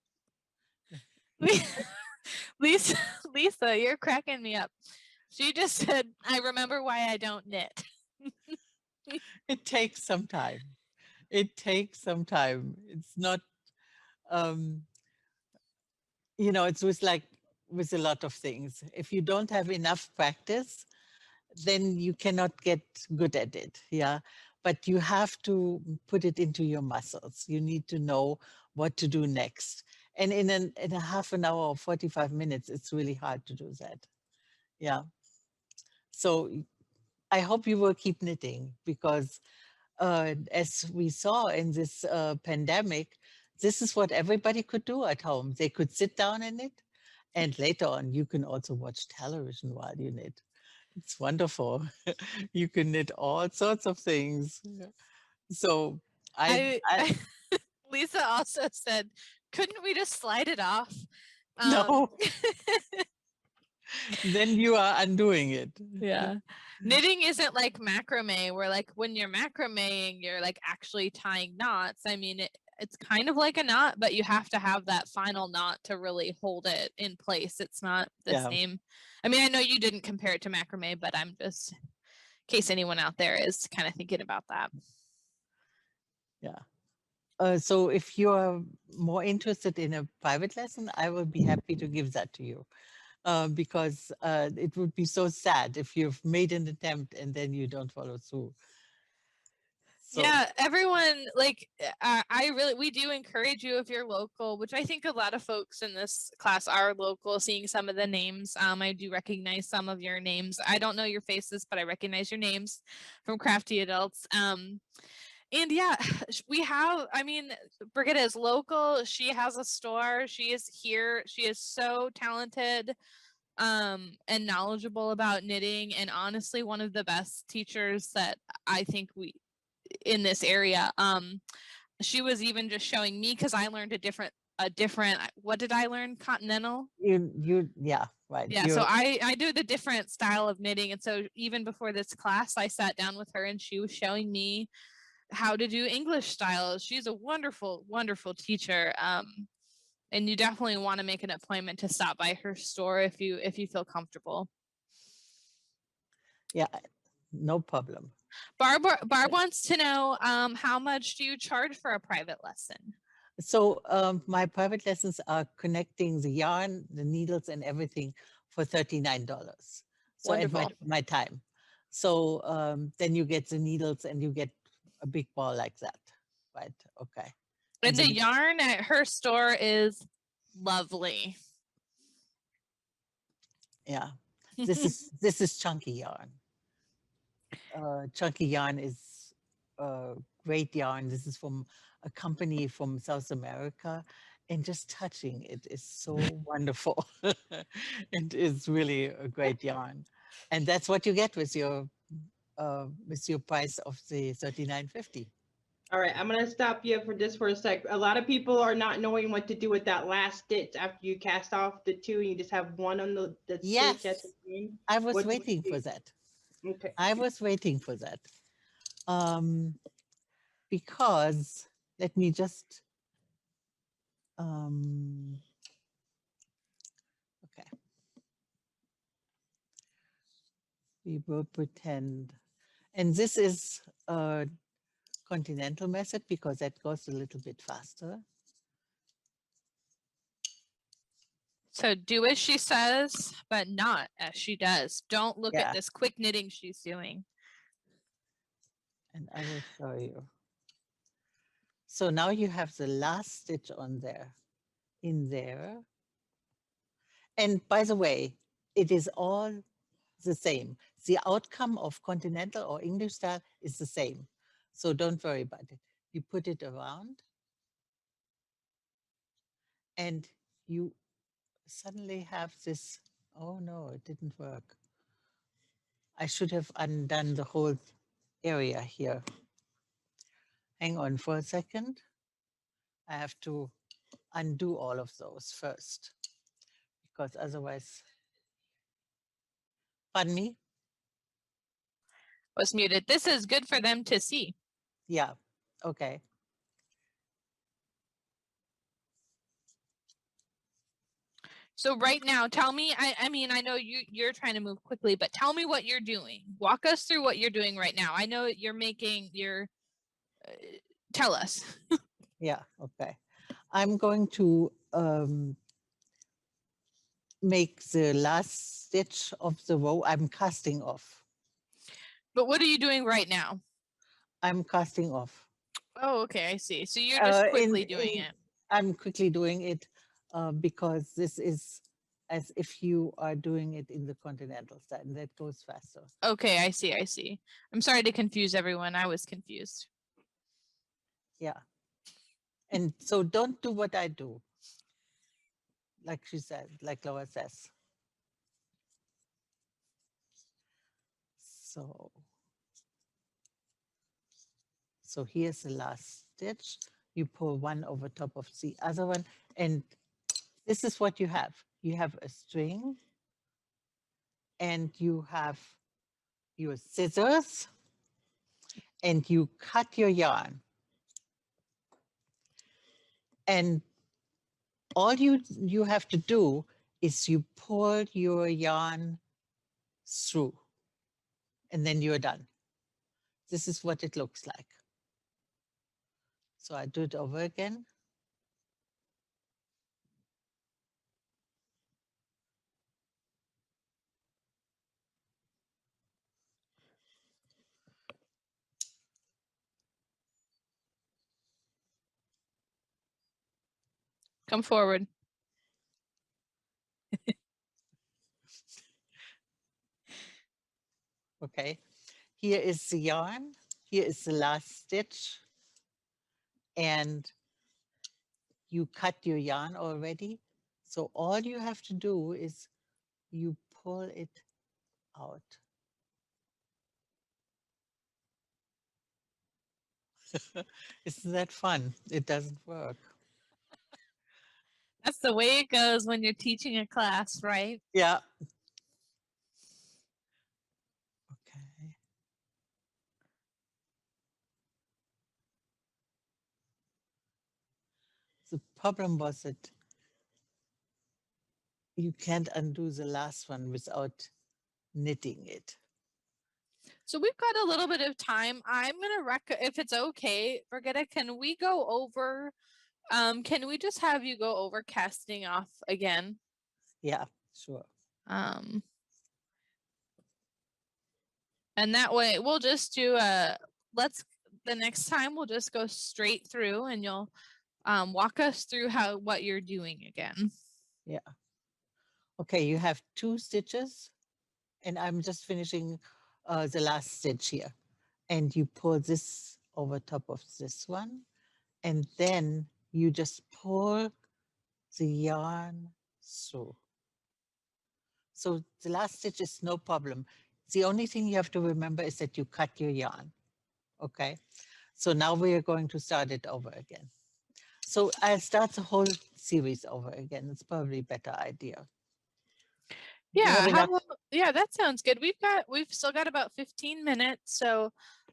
Lisa, Lisa, you're cracking me up. She just said, "I remember why I don't knit." It takes some time. It takes some time. It's not, it's with like with a lot of things. If you don't have enough practice, then you cannot get good at it. Yeah. But you have to put it into your muscles. You need to know what to do next. And in a half an hour or 45 minutes, it's really hard to do that. Yeah. So I hope you will keep knitting, because as we saw in this pandemic, this is what everybody could do at home. They could sit down and knit. And later on, you can also watch television while you knit. It's wonderful. You can knit all sorts of things. So I Lisa also said, "Couldn't we just slide it off?" no, then you are undoing it. Yeah. Knitting isn't like macrame, where like when you're macrameing, you're like actually tying knots. I mean, it's kind of like a knot, but you have to have that final knot to really hold it in place. It's not the Yeah. same. I mean, I know you didn't compare it to macrame, but I'm just, in case anyone out there is kind of thinking about that. Yeah. So if you are more interested in a private lesson, I will be happy to give that to you. Because it would be so sad if you've made an attempt and then you don't follow through. So, yeah, everyone, like, we do encourage you if you're local, which I think a lot of folks in this class are local, seeing some of the names. I do recognize some of your names. I don't know your faces, but I recognize your names from Crafty Adults. And yeah, Brigitte is local. She has a store. She is here. She is so talented and knowledgeable about knitting, and honestly one of the best teachers that I think we in this area. She was even just showing me, because I learned a different what did I learn? Continental. yeah, right. Yeah, so I do the different style of knitting, and so even before this class I sat down with her and she was showing me how to do English styles. She's a wonderful teacher. And you definitely want to make an appointment to stop by her store if you feel comfortable. Yeah, no problem. Barb wants to know, how much do you charge for a private lesson? So my private lessons are connecting the yarn, the needles, and everything for $39. So at my time. So then you get the needles and you get a big ball like that, right? Okay. And the yarn at her store is lovely. Yeah. This is chunky yarn. Chunky yarn is great yarn. This is from a company from South America, and just touching it is so wonderful. It is really a great yarn, and that's what you get with your price of the $39.50. All right, I'm gonna stop you for just for a sec. A lot of people are not knowing what to do with that last stitch after you cast off the two and you just have one on the stitch at the Yes, end. I was What do waiting you for do? that. Okay. I was waiting for that. Because let me just okay, we will pretend, and this is a continental method because that goes a little bit faster. So do as she says, but not as she does. Don't look Yeah. at this quick knitting she's doing. And I will show you. So now you have the last stitch on there, in there. And by the way, it is all the same. The outcome of continental or English style is the same. So don't worry about it. You put it around and you suddenly have this, oh no, it didn't work. I should have undone the whole area here. Hang on for a second. I have to undo all of those first because otherwise, pardon me? Was muted. This is good for them to see. Yeah, okay. So right now, tell me, I mean, I know you're trying to move quickly, but tell me what you're doing. Walk us through what you're doing right now. I know you're making your, tell us. Yeah, okay. I'm going to make the last stitch of the row. I'm casting off. But what are you doing right now? I'm casting off. Oh, okay, I see. So you're just quickly doing it. I'm quickly doing it because this is as if you are doing it in the continental style, and that goes faster. Okay, I see, I see. I'm sorry to confuse everyone. I was confused. Yeah. And so don't do what I do. Like she said, like Laura says. So here's the last stitch. You pull one over top of the other one, and this is what you have. You have a string, and you have your scissors, and you cut your yarn. And all you have to do is you pull your yarn through, and then you're done. This is what it looks like. So I do it over again. Come forward. Okay, here is the yarn. Here is the last stitch. And you cut your yarn already. So all you have to do is you pull it out. Isn't that fun? It doesn't work. That's the way it goes when you're teaching a class, right? Yeah. Okay. The problem was that you can't undo the last one without knitting it. So we've got a little bit of time. I'm gonna if it's okay, Brigitte, can we go over? Can we just have you go over casting off again? Yeah, sure. And that way we'll just do the next time we'll just go straight through and you'll walk us through what you're doing again. Yeah. Okay, you have 2 stitches, and I'm just finishing the last stitch here. And you pull this over top of this one, and then you just pull the yarn through. So the last stitch is no problem. The only thing you have to remember is that you cut your yarn. Okay, so now we are going to start it over again. So I'll start the whole series over again. It's probably a better idea. You have Yeah, enough. yeah, that sounds good. We've still got about 15 minutes, so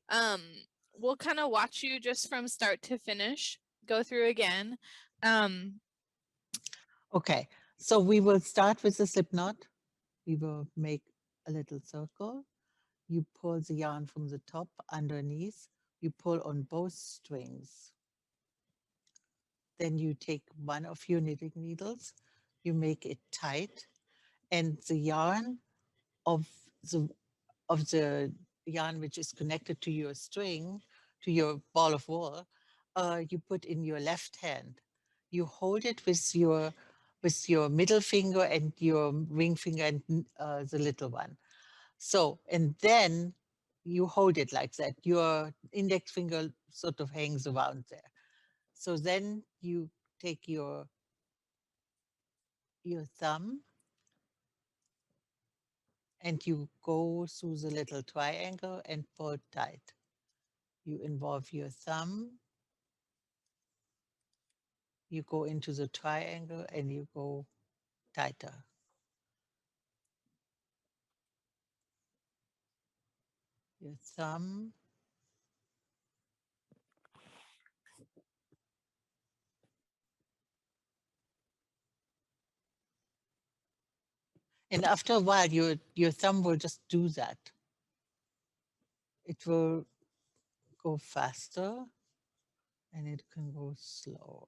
um we'll kind of watch you just from start to finish, go through again. Um Okay, so we will start with the slip knot. We will make a little circle. You pull the yarn from the top underneath. You pull on both strings. Then you take one of your knitting needles. You make it tight, and the yarn of the of the yarn which is connected to your string, to your ball of wool, you put in your left hand. You hold it with your middle finger and your ring finger and the little one. So, and then you hold it like that. Your index finger sort of hangs around there. So then you take your thumb and you go through the little triangle and pull tight. You involve your thumb, you go into the triangle and you go tighter. Your thumb, and after a while, your thumb will just do that. It will go faster and it can go slower.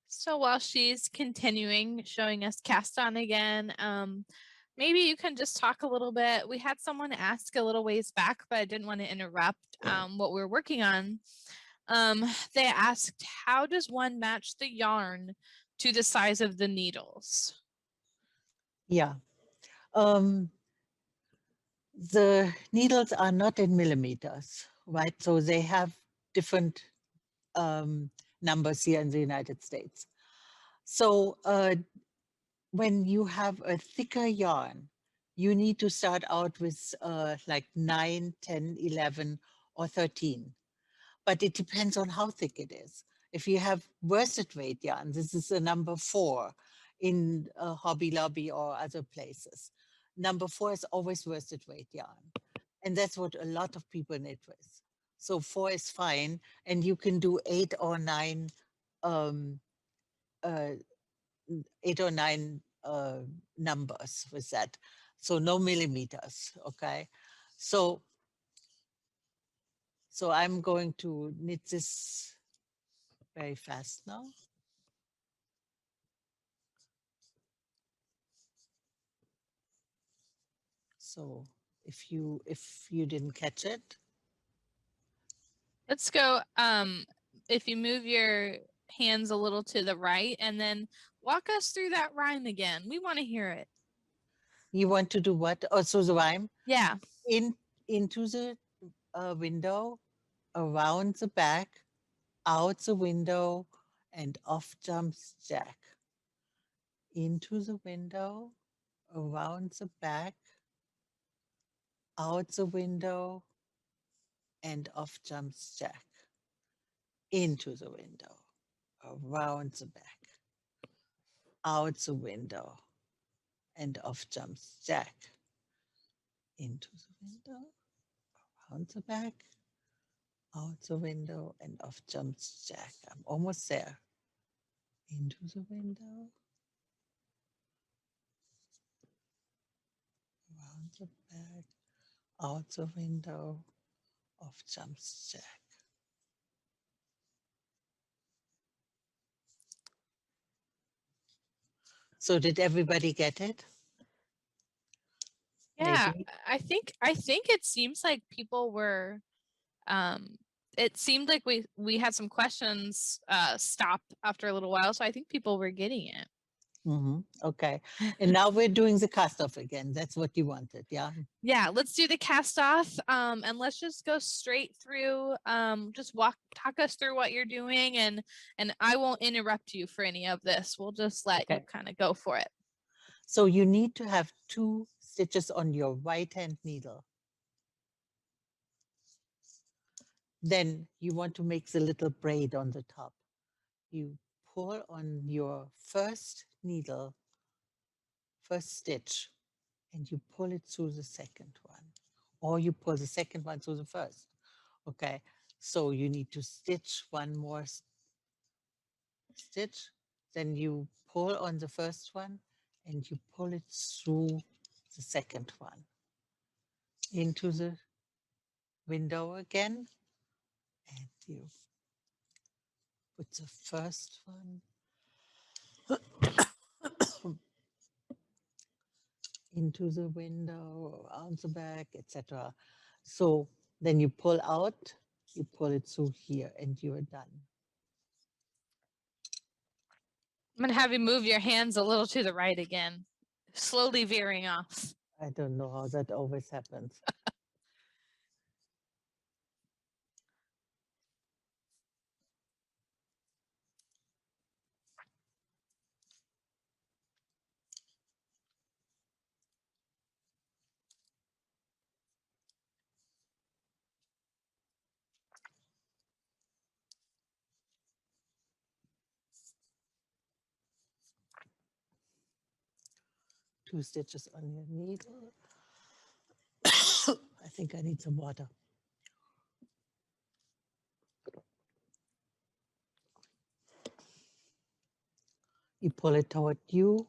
so while she's continuing showing us cast on again, maybe you can just talk a little bit. We had someone ask a little ways back, but I didn't want to interrupt what we're working on. They asked, how does one match the yarn to the size of the needles? Yeah. The needles are not in millimeters, right? So they have different numbers here in the United States. So when you have a thicker yarn, you need to start out with like 9, 10, 11, or 13. But it depends on how thick it is. If you have worsted weight yarn, this is a number 4 in Hobby Lobby or other places. Number 4 is always worsted weight yarn. And that's what a lot of people knit with. So 4 is fine. And you can do 8 or 9 um, uh, 8 or 9 numbers with that. So no millimeters, okay? So I'm going to knit this very fast now. So if you didn't catch it, Let's go. If you move your hands a little to the right and then walk us through that rhyme again. We want to hear it. you want to do what? Oh, so the rhyme Yeah. into the window, around the back, out the window, and off jumps Jack. Into the window, around the back, out the window, and off jumps Jack. Into the window, around the back, out the window, and off jumps Jack. Into the window, around the back, out the window, and off jumps Jack. I'm almost there. Into the window, around the back, out the window, off jumps Jack. So did everybody get it? Yeah. Maybe. I think it seems like people were it seemed like we had some questions stop after a little while, so I think people were getting it. Okay. And now we're doing the cast off again. That's what you wanted, yeah? Yeah, let's do the cast off, and let's just go straight through. Just talk us through what you're doing, and I won't interrupt you for any of this. We'll just let you Okay. kind of go for it. So you need to have 2 stitches on your right hand needle. Then you want to make the little braid on the top. You pull on your first needle, first stitch, and you pull it through the second one, or you pull the second one through the first. Okay, so you need to stitch one more stitch, then you pull on the first one and you pull it through the second one into the window again, and you put the first one into the window, around the back, etc. So then you pull out, you pull it through here, and you are done. I'm gonna have you move your hands a little to the right again, slowly veering off. I don't know how that always happens. Two stitches on your needle. I think I need some water. You pull it toward you,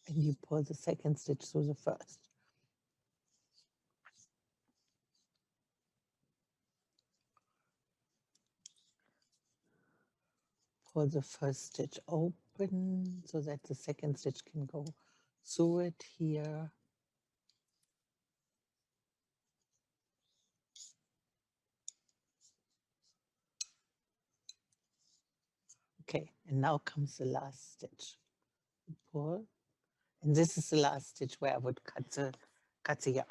and you pull the second stitch through the first. Pull the first stitch open so that the second stitch can go through it here. Okay, and now comes the last stitch. You pull, and this is the last stitch where I would cut the yarn.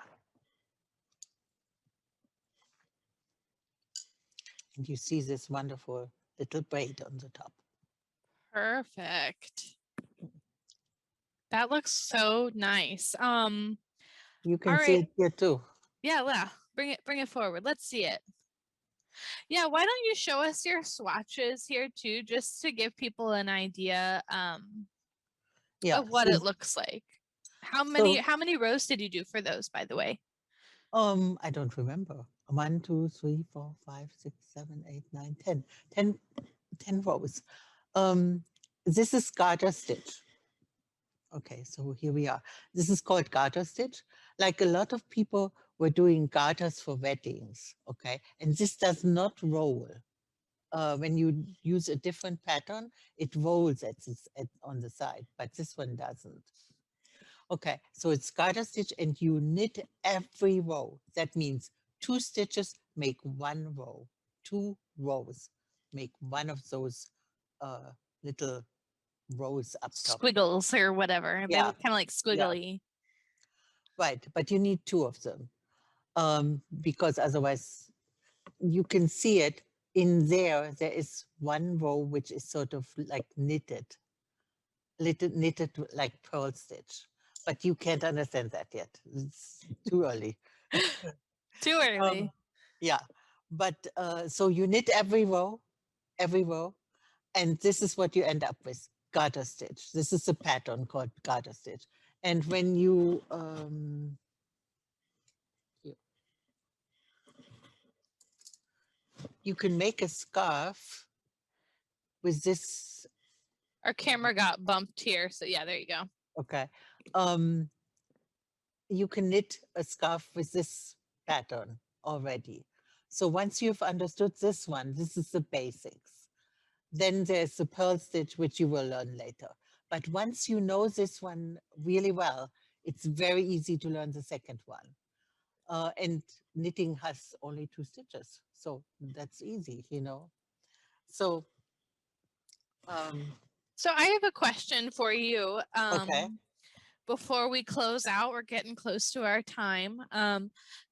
And you see this wonderful little braid on the top. Perfect. That looks so nice. You can all see right. it here too. Yeah. Bring it forward. Let's see it. Yeah, why don't you show us your swatches here too, just to give people an idea Yeah. of what So, it looks like. How many rows did you do for those, by the way? I don't remember. 1, 2, 3, 4, 5, 6, 7, 8, 9, 10. 10 rows. This is garter stitch. Okay, so here we are. This is called garter stitch. Like a lot of people were doing garters for weddings, okay? And this does not roll. When you use a different pattern, it rolls on the side, but this one doesn't. Okay, so it's garter stitch and you knit every row. That means 2 stitches make 1 row. 2 rows make one of those little rows up top. Squiggles or whatever. They Yeah. look kind of like squiggly. Right, but you need 2 of them because otherwise you can see it in there. There is 1 row which is sort of like knitted like pearl stitch, but you can't understand that yet. It's too early. Too early. Yeah, but so you knit every row, and this is what you end up with, garter stitch. This is a pattern called garter stitch. And when you you can make a scarf with this. Our camera got bumped here, so yeah, there you go. Okay. You can knit a scarf with this pattern already. So once you've understood this one, this is the basics. Then there's the pearl stitch, which you will learn later. But once you know this one really well, it's very easy to learn the second one. and knitting has only 2 stitches, so that's easy, you know. So, um, So I have a question for you. okay, Before we close out, we're getting close to our time.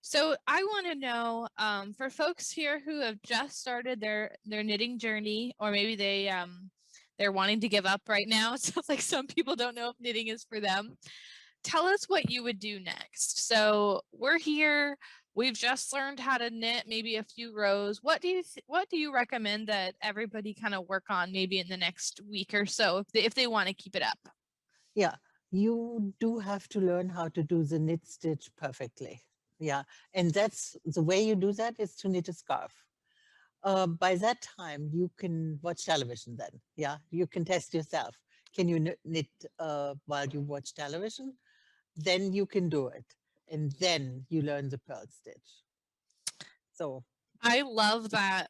So I want to know, for folks here who have just started their knitting journey, or maybe they're wanting to give up right now. It sounds like some people don't know if knitting is for them. Tell us what you would do next. So we're here. We've just learned how to knit maybe a few rows. What do you recommend that everybody kind of work on maybe in the next week or so if they want to keep it up? yeah, you do have to learn how to do the knit stitch perfectly. Yeah, and that's the way you do that is to knit a scarf. By that time, you can watch television then. Yeah, you can test yourself. Can you knit while you watch television? Then you can do it. And then you learn the purl stitch. So, I love that.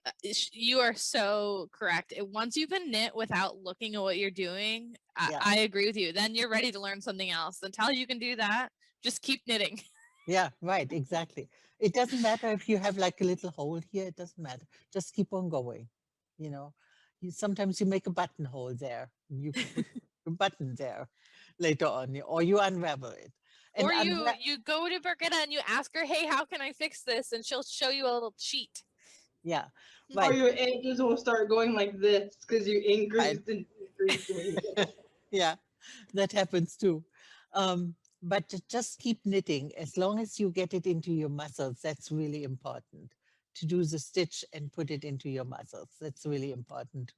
You are so correct. Once you can knit without looking at what you're doing, yeah, I agree with you. Then you're ready to learn something else. Until you can do that, just keep knitting. yeah, right, exactly. It doesn't matter if you have like a little hole here, it doesn't matter. Just keep on going. You know, sometimes you make a buttonhole there. You can put a button there later on, or you unravel it. And Or you go to Birgitta and you ask her, "Hey, how can I fix this?" And she'll show you a little cheat. yeah, Or right, your edges will start going like this because you right. increased and decreased when you did it. Yeah, that happens too. But just keep knitting as long as you get it into your muscles. That's really important to do the stitch and put it into your muscles. That's really important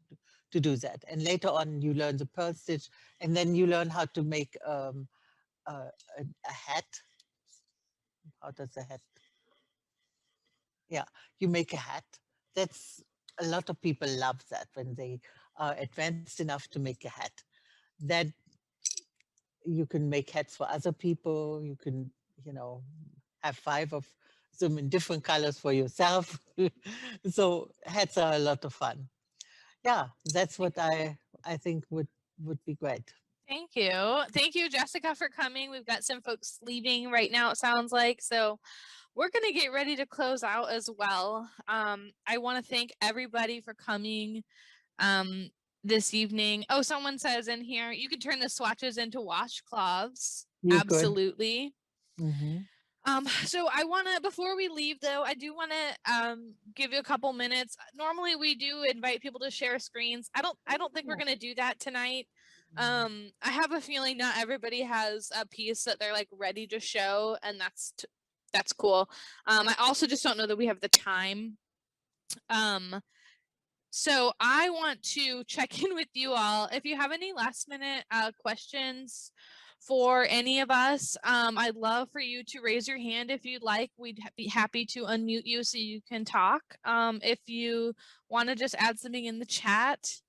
to do that. And later on, you learn the purl stitch, and then you learn how to make a, a hat. How does a hat? Yeah, you make a hat. That's a lot of people love that when they are advanced enough to make a hat. That you can make hats for other people. You can, you know, have 5 of them in different colors for yourself. So hats are a lot of fun. Yeah, that's what I think would be great. Thank you. Thank you, Jessica, for coming. We've got some folks leaving right now, it sounds like. So we're going to get ready to close out as well. I want to thank everybody for coming this evening. Oh, someone says in here, you can turn the swatches into washcloths. You could. Absolutely. Hmm. So I want to, before we leave though, I do want to give you a couple minutes. Normally we do invite people to share screens. I don't think we're going to do that tonight. I have a feeling not everybody has a piece that they're like ready to show, and that's cool. I also just don't know that we have the time. So I want to check in with you all. If you have any last minute questions for any of us, I'd love for you to raise your hand if you'd like. We'd be happy to unmute you so you can talk. If you want to just add something in the chat,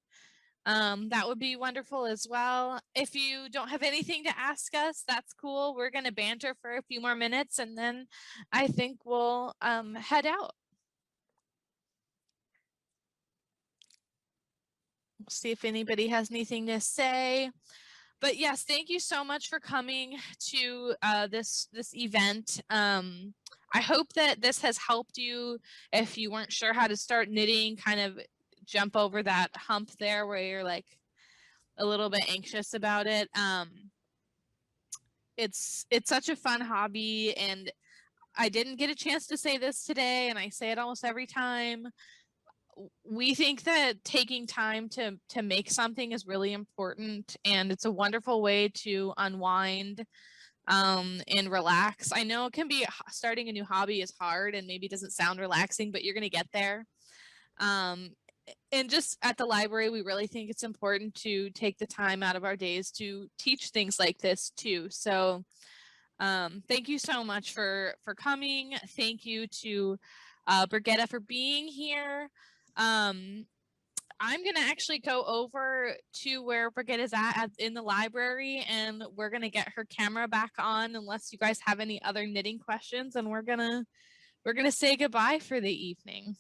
that would be wonderful as well. If you don't have anything to ask us, that's cool. We're going to banter for a few more minutes and then I think we'll head out. We'll see if anybody has anything to say. But yes, thank you so much for coming to this event. I hope that this has helped you if you weren't sure how to start knitting, kind of jump over that hump there where you're like a little bit anxious about it. It's such a fun hobby, and I didn't get a chance to say this today, and I say it almost every time. We think that taking time to make something is really important, and it's a wonderful way to unwind and relax. I know it can be starting a new hobby is hard and maybe doesn't sound relaxing, but you're going to get there. And just at the library, we really think it's important to take the time out of our days to teach things like this too. So thank you so much for coming. Thank you to Brigitta for being here. I'm going to actually go over to where Brigitte is at in the library, and we're going to get her camera back on unless you guys have any other knitting questions, and we're going to say goodbye for the evening.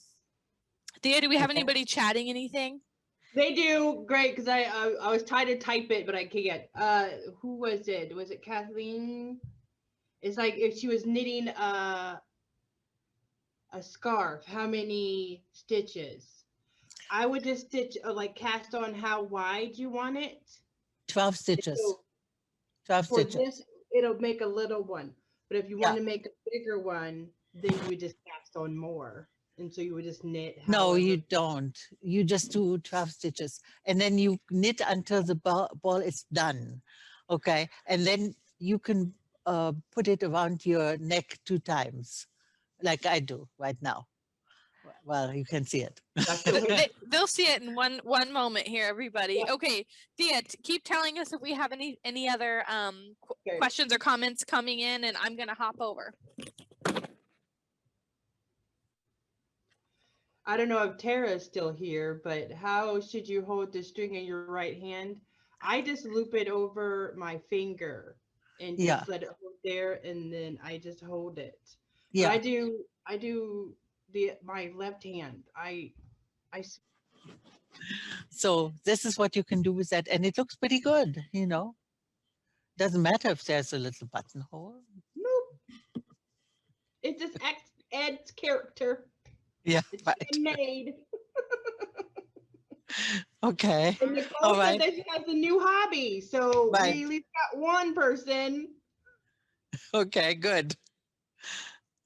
Thea, do we have Okay. anybody chatting anything? They do great because I was trying to type it but I can't. Who was it? Was it Kathleen? It's like if she was knitting a scarf, how many stitches? I would just stitch, like cast on how wide you want it. 12 And stitches. so 12 for stitches. this, it'll make a little one. But if you Yeah. want to make a bigger one, then you would just cast on more. And so you would just knit No, however. you don't. You just do 12 stitches and then you knit until the ball is done. Okay. And then you can put it around your neck 2 times, like I do right now. Well, you can see it. That's the way. They'll see it in one moment here, everybody. Yeah. Okay, Thea, keep telling us if we have any other Okay. questions or comments coming in, and I'm gonna hop over. I don't know if Tara is still here, but how should you hold the string in your right hand? I just loop it over my finger and just Yeah. let it hold there, and then I just hold it. But Yeah. I do my left hand. I So this is what you can do with that. And it looks pretty good, you know. Doesn't matter if there's a little buttonhole. nope. It just adds character. Yeah. It's Right. handmade. Okay. And Nicole All said right. that she has a new hobby, so Right. we at least got one person. Okay, good.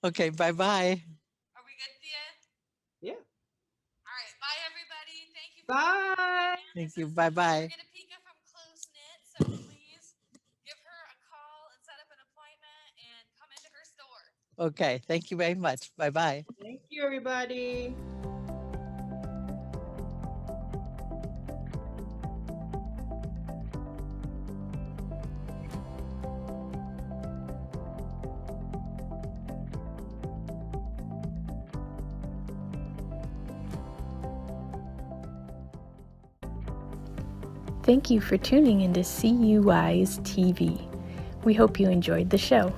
Okay, bye-bye. Are we good, Thea? Yeah. All right, bye everybody. Thank you. Bye. Thank you. Bye-bye. Get a Pika from Close Knit, so please give her a call and set up an appointment and come into her store. Okay, thank you very much. Bye-bye. Thank you, everybody. Thank you for tuning into CUI's TV. We hope you enjoyed the show.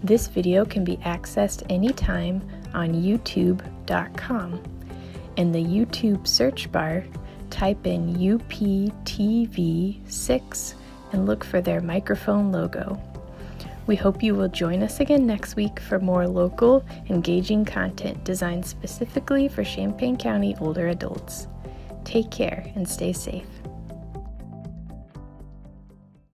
This video can be accessed anytime on youtube.com. In the YouTube search bar, type in UPTV6 and look for their microphone logo. We hope you will join us again next week for more local, engaging content designed specifically for Champaign County older adults. Take care and stay safe.